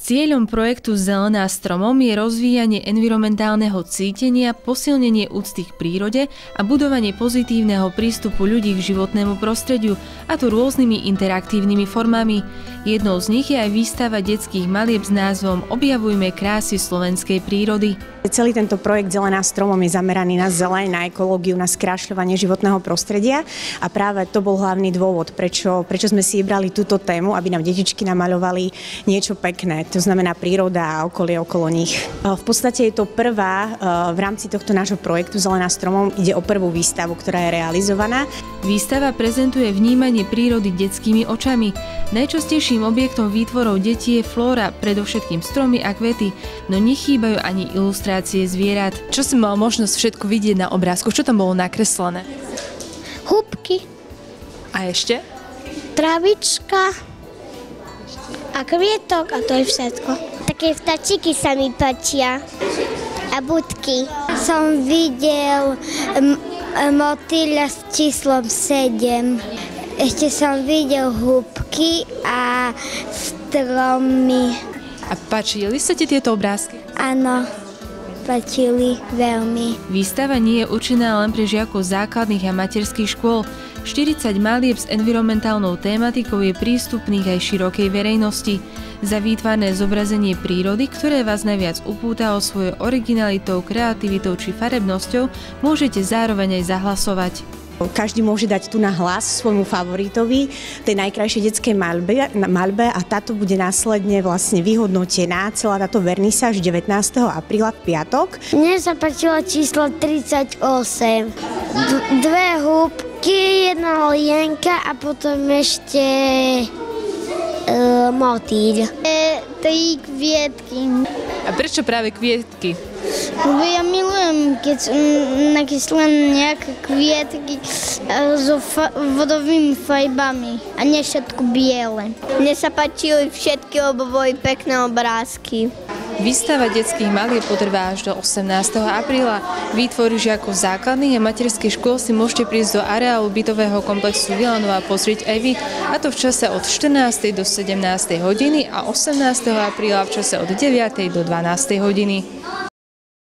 Cieľom projektu Zelená stromom je rozvíjanie environmentálneho cítenia, posilnenie úcty k prírode a budovanie pozitívneho prístupu ľudí k životnému prostrediu, a to rôznymi interaktívnymi formami. Jednou z nich je aj výstava detských malieb s názvom Objavujme krásy slovenskej prírody. Celý tento projekt Zelená stromom je zameraný na zeleň, na ekológiu, na skrášľovanie životného prostredia a práve to bol hlavný dôvod, prečo sme si vybrali túto tému, aby nám detičky namaľovali niečo pekné, to znamená príroda a okolie okolo nich. V podstate je to prvá v rámci tohto nášho projektu Zelená stromom, ide o prvú výstavu, ktorá je realizovaná. Výstava prezentuje vnímanie prírody detskými očami. Najčastejším objektom výtvorov detí je flóra, predovšetkým stromy a kvety, no nechýbajú ani ilustrácie zvierat. Čo si mal možnosť všetko vidieť na obrázku? Čo tam bolo nakreslené? Húbky. A ešte? Travička. A kvietok, a to je všetko. Také vtačíky sa mi páčia. A budky. Som videl motýľa s číslom 7. Ešte som videl húbky a stromy. A páčili sa ti tieto obrázky? Áno, páčili veľmi. Výstava nie je určená len pre žiakov základných a materských škôl. 40 malieb s environmentálnou tématikou je prístupných aj širokej verejnosti. Za výtvarné zobrazenie prírody, ktoré vás najviac upúta o svojou originalitou, kreativitou či farebnosťou, môžete zároveň aj zahlasovať. Každý môže dať tu na hlas svojmu favoritovi, tej najkrajšej detskej maľbe a táto bude následne vlastne vyhodnotená, celá táto vernisáž 19. apríla v piatok. Mne sa páčilo číslo 38. Dve húbky, jedna lienka a potom ešte motýľ. 3 kvietky. A prečo práve kvietky? Lebo ja milujem, keď sú nakyslené nejaké kvietky so vodovými farbami a nie všetko biele. Mne sa páčili všetky, lebo boli pekné obrázky. Výstava detských malieb potrvá až do 18. apríla. Výtvory žiakov základných a materských škôl si môžete prísť do areálu bytového komplexu Vilanova pozrieť aj vy, a to v čase od 14. do 17. hodiny a 18. apríla v čase od 9. do 12. hodiny.